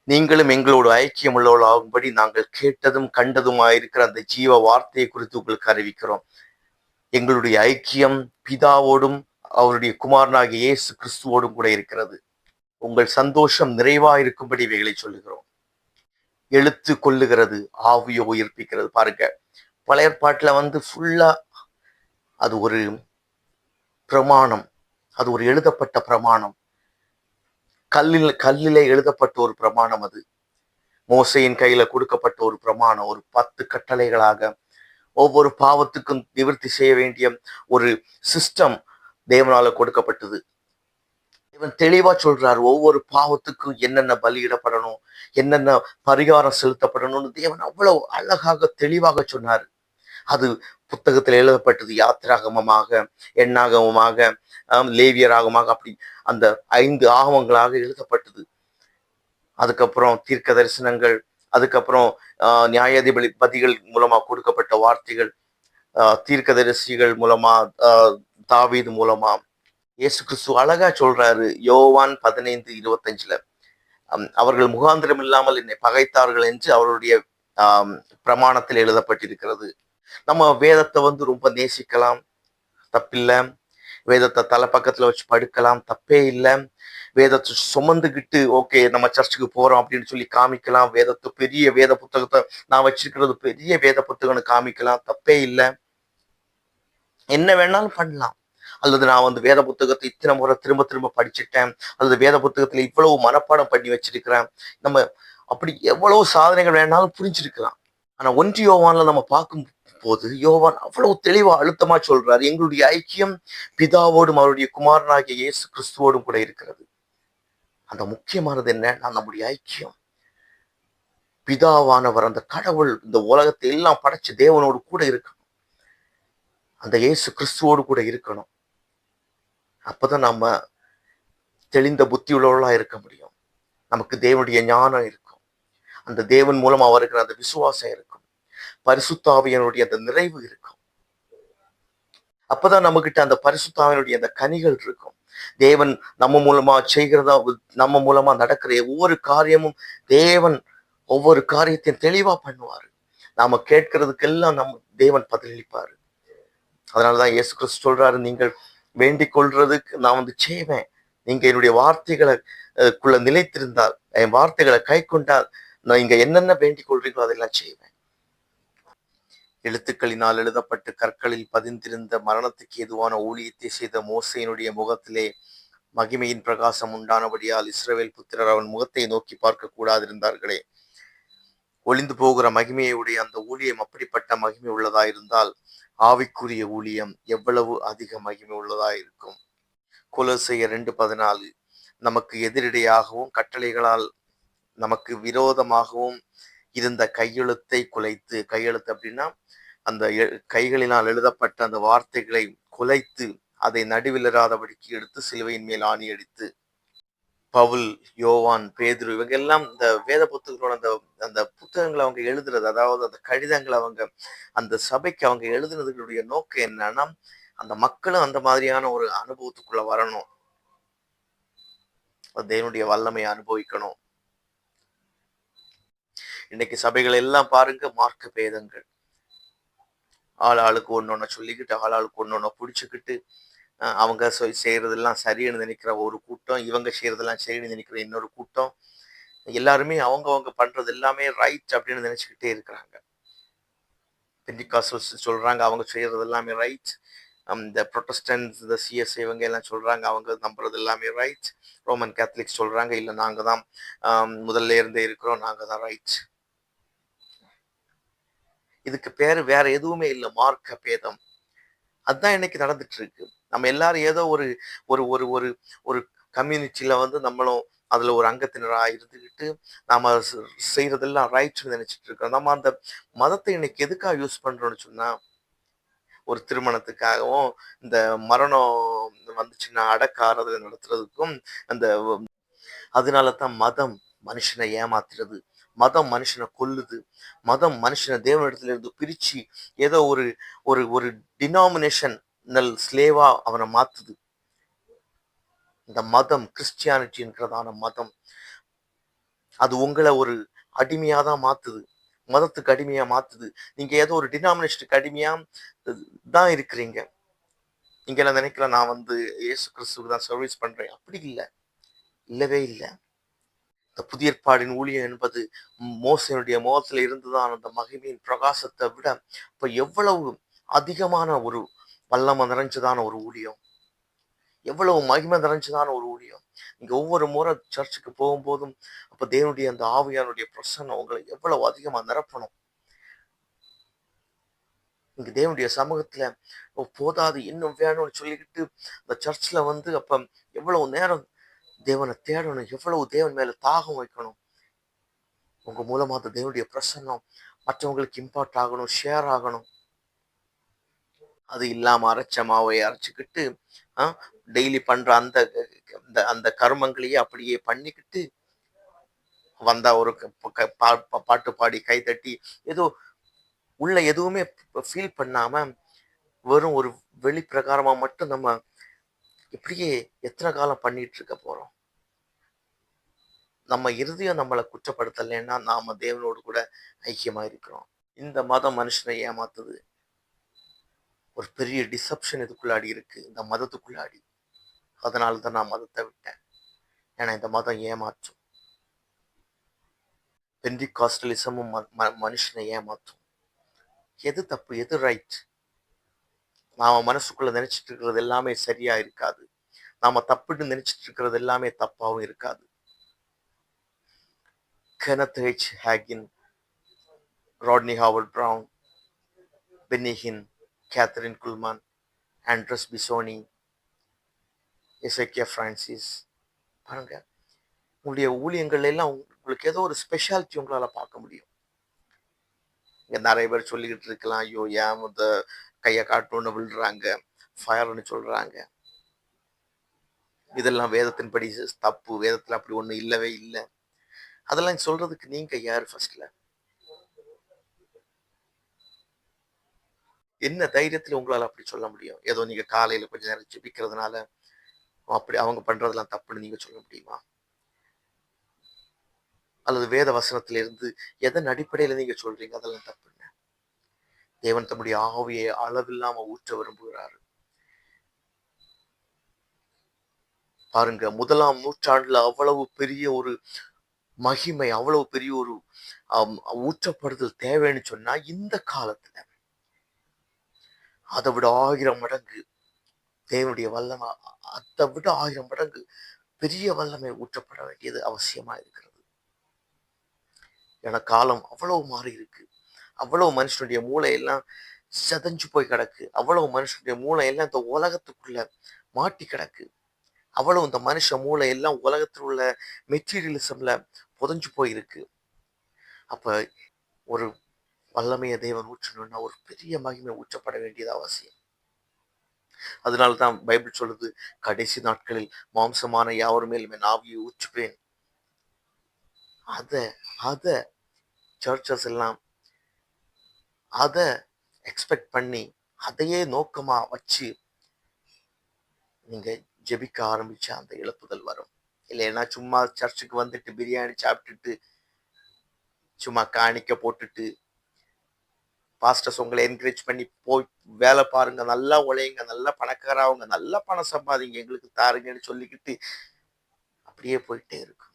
நீங்களும் எங்களோடு ஐக்கியம் உள்ளவர்களாகும்படி நாங்கள் கேட்டதும் கண்டதுமாயிருக்கிற அந்த ஜீவ வார்த்தையை குறித்து உங்களுக்கு அறிவிக்கிறோம். எங்களுடைய ஐக்கியம் பிதாவோடும் அவருடைய குமாரனாகிய இயேசு கிறிஸ்துவோடும் கூட இருக்கிறது. உங்கள் சந்தோஷம் நிறைவா இருக்கும்படி இவைகளை சொல்லுகிறோம். எழுத்து கொள்ளுகிறது, ஆவியோ உயிர்ப்பிக்கிறது. பாருங்க, பழைய ஏற்பாட்டுல ஃபுல்லா அது ஒரு பிரமாணம், அது ஒரு எழுதப்பட்ட பிரமாணம், கல்லிலே எழுதப்பட்ட ஒரு பிரமாணம். அது மோசையின் கையில கொடுக்கப்பட்ட ஒரு பிரமாணம், ஒரு 10 கட்டளைகளாக ஒவ்வொரு பாவத்துக்கும் நிவர்த்தி செய்ய வேண்டிய ஒரு சிஸ்டம் தேவனால கொடுக்கப்பட்டது. இவன் தெளிவா சொல்றார், ஒவ்வொரு பாவத்துக்கும் என்னென்ன பலியிடப்படணும், என்னென்ன பரிகாரம் செலுத்தப்படணும்னு தேவன் அவ்வளவு அழகாக தெளிவாக சொன்னார். அது புத்தகத்தில் எழுதப்பட்டது. யாத்திராகமமாக, எண்ணாகமமாக, லேவியராகமாக, அப்படி அந்த 5 ஆகமங்களாக எழுதப்பட்டது. அதுக்கப்புறம் தீர்க்க தரிசனங்கள், அதுக்கப்புறம் நியாயாதிபதிகள் மூலமா கொடுக்கப்பட்ட வார்த்தைகள், தீர்க்கதரிசிகள் மூலமா, தாவீது மூலமா. இயேசு கிறிஸ்து அழகா சொல்றாரு யோவான் 15:25, அவர்கள் முகாந்திரம் இல்லாமல் என்னை பகைத்தார்கள் என்று அவருடைய பிரமாணத்தில் எழுதப்பட்டிருக்கிறது. நம்ம வேதத்தை ரொம்ப நேசிக்கலாம், தப்பில்லை. வேதத்தை தலை பக்கத்துல வச்சு படுக்கலாம், தப்பே இல்லை. வேதத்தை சுமந்துக்கிட்டு ஓகே நம்ம சர்ச்சுக்கு போறோம் அப்படின்னு சொல்லி காமிக்கலாம். வேதத்தை பெரிய வேத புத்தகத்தை நான் வச்சிருக்கிறது பெரிய வேத புத்தகம்னு காமிக்கலாம், தப்பே இல்லை. என்ன வேணாலும் பண்ணலாம். அல்லது நான் வேத புத்தகத்தை இத்தனை முறை திரும்ப திரும்ப படிச்சுட்டேன், அல்லது வேத புத்தகத்துல இவ்வளவு மனப்பாடம் பண்ணி வச்சிருக்கிறேன், நம்ம அப்படி எவ்வளவு சாதனைகள் வேணாலும் புரிஞ்சிருக்கலாம். ஆனா 1 யோவான்ல நம்ம பார்க்கும் போது யோவான் அவ்வளவு தெளிவா அழுத்தமா சொல்றாரு, எங்களுடைய ஐக்கியம் பிதாவோடும் அவருடைய குமாரனாகிய இயேசு கிறிஸ்துவோடும் கூட இருக்கிறது. அந்த முக்கியமானது என்ன? நம்முடைய ஐக்கியம் பிதாவானவர், அந்த கடவுள் இந்த உலகத்தை எல்லாம் படைச்ச தேவனோடு கூட இருக்கணும், அந்த இயேசு கிறிஸ்துவோடு கூட இருக்கணும். அப்பதான் நம்ம தெளிந்த புத்தி உள்ளவர்களா இருக்க முடியும். நமக்கு தேவனுடைய ஞானம் இருக்கும், அந்த தேவன் மூலம் அவருக்கு அந்த விசுவாசம் இருக்கும், பரிசுத்த ஆவியினுடைய அந்த நிறைவு இருக்கும். அப்பதான் நம்ம கிட்ட அந்த பரிசுத்த ஆவியினுடைய அந்த கனிகள் இருக்கும். தேவன் நம்ம மூலமா செய்கிறதா, நம்ம மூலமா நடக்கிற ஒவ்வொரு காரியமும் தேவன் ஒவ்வொரு காரியத்தையும் தெளிவா பண்ணுவாரு. நாம கேட்கறதுக்கெல்லாம் தேவன் பதிலளிப்பாரு. அதனாலதான் இயேசு கிறிஸ்து சொல்றாரு, நீங்கள் வேண்டிக் கொள்றதுக்கு நான் செய்வேன். நீங்க என்னுடைய வார்த்தைகளை நிலைத்திருந்தால், என் வார்த்தைகளை கை கொண்டால், நான் இங்க என்னென்ன வேண்டிக் கொள்றீங்களோ அதெல்லாம் செய்வேன். எழுத்துக்களினால் எழுதப்பட்டு கற்களில் பதிந்திருந்த மரணத்துக்கு எதுவான ஊழியத்தை செய்த மோசையினுடைய முகத்திலே மகிமையின் பிரகாசம் உண்டானபடியால் இஸ்ரவேல் புத்திரர் அவன் முகத்தை நோக்கி பார்க்க கூடாதிருந்தார்களே. ஒளிந்து போகிற மகிமையை உடைய அந்த ஊழியம் அப்படிப்பட்ட மகிமை உள்ளதாயிருந்தால் ஆவிக்குரிய ஊழியம் எவ்வளவு அதிக மகிமை உள்ளதாயிருக்கும். கொலோசையர் 2:14, நமக்கு எதிரிடையாகவும் கட்டளைகளால் நமக்கு விரோதமாகவும் இருந்த கையெழுத்தை குலைத்து, கையெழுத்து அப்படின்னா அந்த கைகளினால் எழுதப்பட்ட அந்த வார்த்தைகளை குலைத்து அதை நடுவிலராதபடிக்கு எடுத்து சிலுவையின் மேல் ஆணி அடித்து, பவுல், யோவான், பேதுரு இவங்க எல்லாம் இந்த வேத புத்தகங்களோட அந்த அந்த புத்தகங்களை அவங்க எழுதுறது, அதாவது அந்த கடிதங்களை அவங்க அந்த சபைக்கு அவங்க எழுதுனதுடைய நோக்கம் என்னன்னா, அந்த மக்களும் அந்த மாதிரியான ஒரு அனுபவத்துக்குள்ள வரணும், தேவனுடைய வல்லமையை அனுபவிக்கணும். இன்னைக்கு சபைகள் எல்லாம் பாருங்க, மார்க்க பேதங்கள், ஆளுக்கு ஒன்னொன்னு சொல்லிக்கிட்டு, ஆளுக்கு ஒன்னொன்னு பிடிச்சுக்கிட்டு, அவங்க செய்யறதெல்லாம் சரின்னு நினைக்கிற ஒரு கூட்டம், இவங்க செய்யறதெல்லாம் சரின்னு நினைக்கிற இன்னொரு கூட்டம், எல்லாருமே அவங்க பண்றது எல்லாமே ரைட் அப்படின்னு நினைச்சுக்கிட்டே இருக்கிறாங்க. பெண்டிகாஸ்டல்ஸ் சொல்றாங்க அவங்க செய்யறது எல்லாமே ரைட், இந்த ப்ரொட்டஸ்டன்ஸ், இந்த சிஎஸ்ஐ இவங்க எல்லாம் சொல்றாங்க அவங்க நம்புறது எல்லாமே ரைட், ரோமன் கேத்தலிக்ஸ் சொல்றாங்க இல்லை நாங்க தான் முதல்ல இருந்தே இருக்கிறோம், நாங்க தான் ரைட். இதுக்கு பேரு வேற எதுவுமே இல்லை, மார்க்க பேதம். அதுதான் இன்னைக்கு நடந்துட்டு இருக்கு. நம்ம எல்லாரும் ஏதோ ஒரு ஒரு ஒரு ஒரு ஒரு கம்யூனிட்டியில நம்மளும் அதுல ஒரு அங்கத்தினராக இருந்துக்கிட்டு நாம செய்யறதெல்லாம் ரைட்ஸ்ன்னு நினைச்சிட்டு இருக்கோம். நம்ம அந்த மதத்தை இன்னைக்கு எதுக்காக யூஸ் பண்றோம்னு சொன்னா, ஒரு திருமணத்துக்காகவும், இந்த மரணம் வந்துச்சுன்னா அடக்க ஆறுதலை நடத்துறதுக்கும், அந்த அதனால தான் மதம் மனுஷனை ஏமாத்துறது, மதம் மனுஷனை கொல்லுது, மதம் மனுஷனை தேவனிடத்துல இருந்து பிரிச்சு ஏதோ ஒரு ஒரு ஒரு டினாமினேஷனல் ஸ்லேவா அவனை மாத்துது. இந்த மதம் கிறிஸ்டியானிட்டி என்கிறதான மதம் அது உங்களை ஒரு அடிமையா தான் மாத்துது. மதத்துக்கு அடிமையா மாத்துது. நீங்க ஏதோ ஒரு டினாமினேஷனுக்கு அடிமையா தான் இருக்கிறீங்க. நீங்க எல்லாம் நினைக்கலாம், நான் இயேசு கிறிஸ்துவுக்கு தான் சர்வீஸ் பண்றேன். அப்படி இல்ல. இல்லவே இல்ல. இந்த புதிய ஏற்பாடின் ஊழியம் என்பது மோசேயுடைய முகத்துல இருந்துதான் அந்த மகிமையின் பிரகாசத்தை விட இப்ப எவ்வளவு அதிகமான ஒரு வல்லமை நிறைஞ்சதான ஒரு ஊழியம், எவ்வளவு மகிமை நிறைஞ்சதான ஒரு ஊழியம். நீங்க ஒவ்வொரு முறை சர்ச்சுக்கு போகும்போதும் அப்ப தேவனுடைய அந்த ஆவியானுடைய பிரசன்னம் உங்களை எவ்வளவு அதிகமா நிரப்பணும். இங்க தேவனுடைய சமூகத்துல போதாது இன்னும் வேணும்னு சொல்லிக்கிட்டு அந்த சர்ச்ல அப்ப எவ்வளவு நேரம் தேவனை தேடணும், எவ்வளவு தேவன் மேல தாகம் வைக்கணும். உங்க மூலமா அந்த தேவனுடைய பிரசன்னம் மற்றவங்களுக்கு இம்பாக்ட் ஆகணும், ஷேர் ஆகணும். அது இல்லாம அரைச்ச மாவை அரைச்சுக்கிட்டு டெய்லி பண்ற அந்த அந்த கர்மங்களையே அப்படியே பண்ணிக்கிட்டு வந்தா ஒரு பாட்டு பாடி கை தட்டி ஏதோ உள்ள எதுவுமே ஃபீல் பண்ணாம வெறும் ஒரு வெளி பிரகாரமா மட்டும் நம்ம இப்படியே எத்தனை காலம் பண்ணிட்டு இருக்க போறோம்? நம்ம இருதயம் நம்மளை குற்றப்படுத்தலைன்னா நாம தேவனோடு கூட ஐக்கியமா இருக்கிறோம். இந்த மதம் மனுஷனை ஏமாத்துது. ஒரு பெரிய டிசப்ஷன் இதுக்குள்ளாடி இருக்கு, இந்த மதத்துக்குள்ளாடி. அதனால தான் நான் மதத்தை விட்டேன். ஏன்னா இந்த மதம் ஏமாற்றும். பெண்டிகாஸ்டலிசமும் மனுஷனை ஏமாற்றும். எது தப்பு, எது ரைட்? நாம மனசுக்குள்ள நினைச்சிட்டு இருக்கிறது எல்லாமே சரியா இருக்காது. நாம தப்புன்னு நினைச்சிட்டு இருக்கிறது எல்லாமே தப்பாவும் இருக்காது. Kenneth H Hagin, Rodney Howard Browne, Benny Hinn, Kathryn Kuhlman, Andres Bisonni, Ezekiah Francis. பாருங்க, உங்களுடைய ஊழியங்கள் எல்லாம் உங்களுக்கு ஏதோ ஒரு ஸ்பெஷாலிட்டி உங்களால பார்க்க முடியும். இங்க நிறைய பேர் சொல்லிக்கிட்டு இருக்கலாம், ஐயோ ஏன் கையை காட்டணும்னு விழுறாங்க, ஃபயர்னு சொல்றாங்க. இதெல்லாம் வேதத்தின்படி தப்பு, வேதத்துல அப்படி ஒண்ணு இல்லவே இல்லை. அதெல்லாம் சொல்றதுக்கு நீங்க யாரு? ஃபர்ஸ்ட்ல என்ன தைரியத்துல உங்களால அப்படி சொல்ல முடியும்? ஏதோ நீங்க காலையில கொஞ்ச நேரம் ஜெபிக்கிறதுனால அப்படி அவங்க பண்றதெல்லாம் தப்புன்னு நீங்க சொல்ல முடியுமா? அல்லது வேத வசனத்துல இருந்து எதன் அடிப்படையில நீங்க சொல்றீங்க அதெல்லாம் தப்புன்னு? தேவன் தம்முடைய ஆவியை அளவில்லாம ஊற்ற விரும்புகிறாரு. பாருங்க, 1ஆம் நூற்றாண்டுல அவ்வளவு பெரிய ஒரு மகிமை, அவ்வளவு பெரிய ஒரு ஊற்றப்படுதல் தேவைன்னு சொன்னா இந்த காலத்துல அதை விட 1000 மடங்கு தேவனுடைய வல்லமை, அதை விட 1000 மடங்கு பெரிய வல்லமை ஊற்றப்பட வேண்டியது அவசியமா இருக்கிறது. ஏன்னா காலம் அவ்வளவு மாறி இருக்கு. அவ்வளவு மனுஷனுடைய மூளையெல்லாம் செதஞ்சு போய் கிடக்கு. அவ்வளவு மனுஷனுடைய மூளையெல்லாம் இந்த உலகத்துக்குள்ள மாட்டி கிடக்கு. அவ்வளவு இந்த மனுஷ மூளை எல்லாம் உலகத்தில் உள்ள மெட்டீரியலிசம்ல புதஞ்சு போயிருக்கு. அப்ப ஒரு வல்லமைய தேவன் ஊற்றணும்னா ஒரு பெரிய மகிமை ஊற்றப்பட வேண்டியது அவசியம். அதனால்தான் பைபிள் சொல்லுது, கடைசி நாட்களில் மாம்சமான யாவர் மேலும் என் ஆவியை ஊற்றுவேன். அத சர்ச்சஸ் எல்லாம் அதை எக்ஸ்பெக்ட் பண்ணி அதையே நோக்கமா வச்சு நீங்க ஜெபிக்க ஆரம்பிச்சா அந்த எழுப்புதல் வரும். இல்லைன்னா சும்மா சர்ச்சுக்கு வந்துட்டு பிரியாணி சாப்பிட்டுட்டு சும்மா காணிக்க போட்டுட்டு பாஸ்டர்ஸ் உங்களை என்கரேஜ் பண்ணி போய் வேலை பாருங்க, நல்லா உழையுங்க, நல்லா பணக்காரவங்க, நல்லா பணம் சம்பாதிங்க, எங்களுக்கு தாருங்கன்னு சொல்லிக்கிட்டு அப்படியே போயிட்டே இருக்கும்.